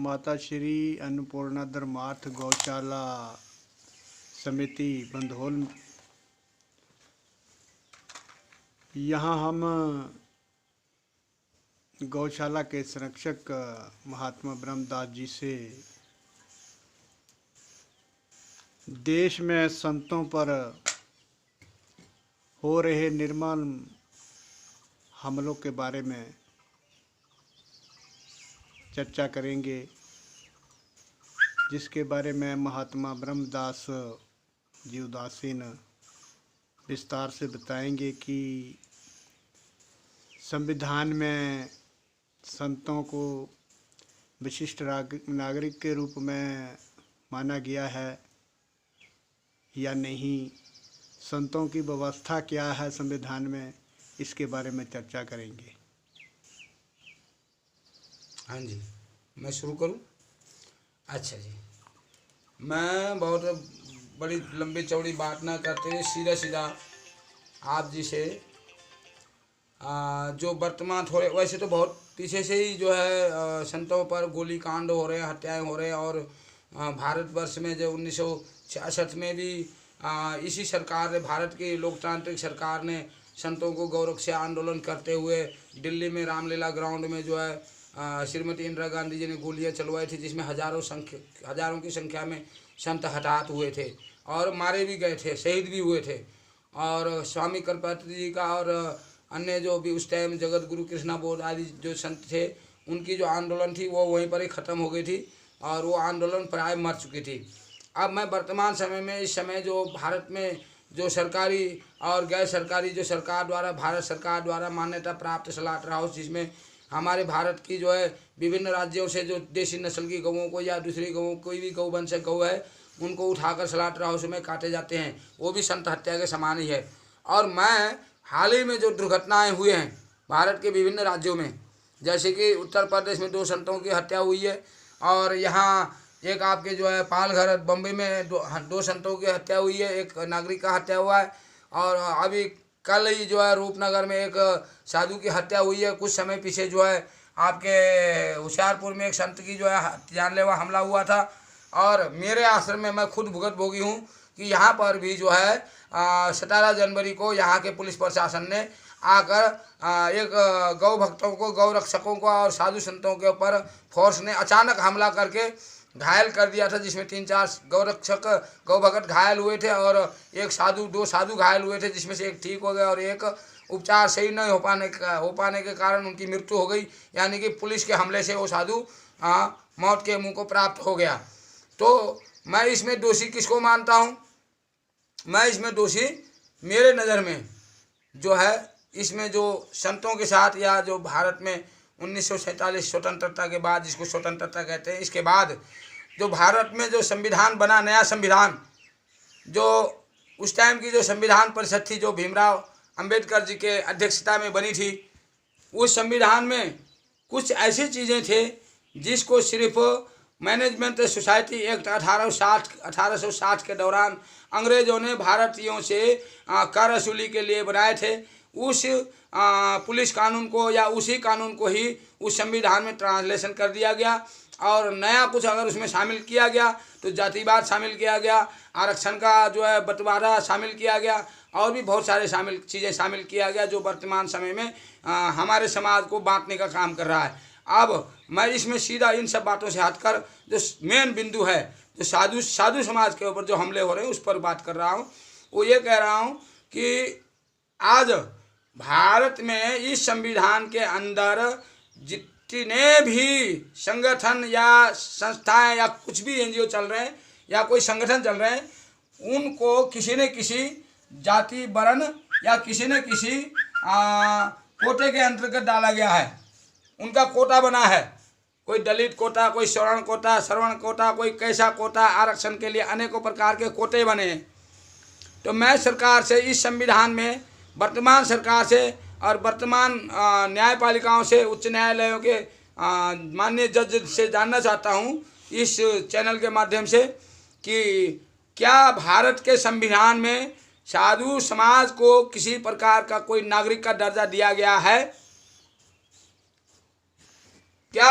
माता श्री अन्नपूर्णा धर्मार्थ गौशाला समिति बंधोल, यहाँ हम गौशाला के संरक्षक महात्मा ब्रह्मदास जी से देश में संतों पर हो रहे निर्मम हमलों के बारे में चर्चा करेंगे, जिसके बारे में महात्मा ब्रह्मदास जी उदासीन विस्तार से बताएंगे कि संविधान में संतों को विशिष्ट नागरिक के रूप में माना गया है या नहीं, संतों की व्यवस्था क्या है संविधान में, इसके बारे में चर्चा करेंगे। हाँ जी, मैं शुरू करूं? अच्छा जी, मैं बहुत बड़ी लंबी चौड़ी बात ना करते हुए सीधा सीधा आप जी से जो वर्तमान थोड़े वैसे तो बहुत पीछे से ही जो है संतों पर गोली कांड हो रहे हैं, हत्याएं हो रहे हैं, और भारतवर्ष में जो 1966 में भी इसी सरकार ने, भारत की लोकतांत्रिक सरकार ने संतों को गौरक्षा आंदोलन करते हुए दिल्ली में रामलीला ग्राउंड में जो है श्रीमती इंदिरा गांधी जी ने गोलियां चलवाई थी, जिसमें हजारों की संख्या में संत हताहत हुए थे और मारे भी गए थे, शहीद भी हुए थे। और स्वामी कृपात्री जी का और अन्य जो भी उस टाइम जगत गुरु कृष्णा बोध आदि जो संत थे, उनकी जो आंदोलन थी वो वहीं पर ही ख़त्म हो गई थी और वो आंदोलन प्राय मर चुकी थी। अब मैं वर्तमान समय में, इस समय जो भारत में जो सरकारी और गैर सरकारी जो सरकार द्वारा, भारत सरकार द्वारा मान्यता प्राप्त स्लॉटर हाउस, जिसमें हमारे भारत की जो है विभिन्न राज्यों से जो देसी नस्ल की गऊओं को या दूसरी गऊँ, कोई भी गौ वंश गऊ है, उनको उठाकर स्लॉटर हाउस में काटे जाते हैं, वो भी संत हत्या के समान ही है। और मैं हाल ही में जो दुर्घटनाएं हुए हैं भारत के विभिन्न राज्यों में, जैसे कि उत्तर प्रदेश में 2 संतों की हत्या हुई है, और यहाँ एक आपके जो है पालघर बम्बई में दो संतों की हत्या हुई है, एक नागरिक का हत्या हुआ है, और अभी कल ही जो है रूपनगर में एक साधु की हत्या हुई है। कुछ समय पीछे जो है आपके होशियारपुर में एक संत की जो है जानलेवा हमला हुआ था। और मेरे आश्रम में मैं खुद भुगत भोगी हूँ कि यहाँ पर भी जो है 17 जनवरी को यहाँ के पुलिस प्रशासन ने आकर एक गौ भक्तों को, गौ रक्षकों को और साधु संतों के ऊपर फोर्स ने अचानक हमला करके घायल कर दिया था, जिसमें 3-4 गौ रक्षक, गौ भगत घायल हुए थे और एक साधु, 2 साधु घायल हुए थे, जिसमें से एक ठीक हो गया और एक उपचार सही नहीं हो पाने के कारण उनकी मृत्यु हो गई। यानी कि पुलिस के हमले से वो साधु मौत के मुंह को प्राप्त हो गया। तो मैं इसमें दोषी किसको मानता हूँ? मैं इसमें दोषी, मेरे नज़र में जो है, इसमें जो संतों के साथ या जो भारत में 1947 स्वतंत्रता के बाद, जिसको स्वतंत्रता कहते हैं, इसके बाद जो भारत में जो संविधान बना, नया संविधान, जो उस टाइम की जो संविधान परिषद थी, जो भीमराव अंबेडकर जी के अध्यक्षता में बनी थी, उस संविधान में कुछ ऐसी चीज़ें थे जिसको सिर्फ मैनेजमेंट सोसाइटी एक्ट 1860 के दौरान अंग्रेज़ों ने भारतीयों से कर वसूली के लिए बनाए थे। उस पुलिस कानून को या उसी कानून को ही उस संविधान में ट्रांसलेशन कर दिया गया और नया कुछ अगर उसमें शामिल किया गया तो जातिवाद शामिल किया गया, आरक्षण का जो है बंटवारा शामिल किया गया, और भी बहुत सारे चीज़ें शामिल किया गया, जो वर्तमान समय में हमारे समाज को बांटने का काम कर रहा है। अब मैं इसमें सीधा इन सब बातों से हटकर जो मेन बिंदु है, जो साधु समाज के ऊपर जो हमले हो रहे हैं, उस पर बात कर रहा हूँ। वो ये कह रहा हूँ कि आज भारत में इस संविधान के अंदर जितने भी संगठन या संस्थाएं या कुछ भी एनजीओ चल रहे हैं या कोई संगठन चल रहे हैं, उनको किसी न किसी जाति, वर्ण या किसी न किसी कोटे के अंतर्गत डाला गया है। उनका कोटा बना है, कोई दलित कोटा, कोई श्रवण कोटा, कोई कैसा कोटा, आरक्षण के लिए अनेकों प्रकार के कोटे बने हैं। तो मैं सरकार से, इस संविधान में वर्तमान सरकार से और वर्तमान न्यायपालिकाओं से, उच्च न्यायालयों के माननीय जज से जानना चाहता हूँ इस चैनल के माध्यम से कि क्या भारत के संविधान में साधु समाज को किसी प्रकार का कोई नागरिक का दर्जा दिया गया है?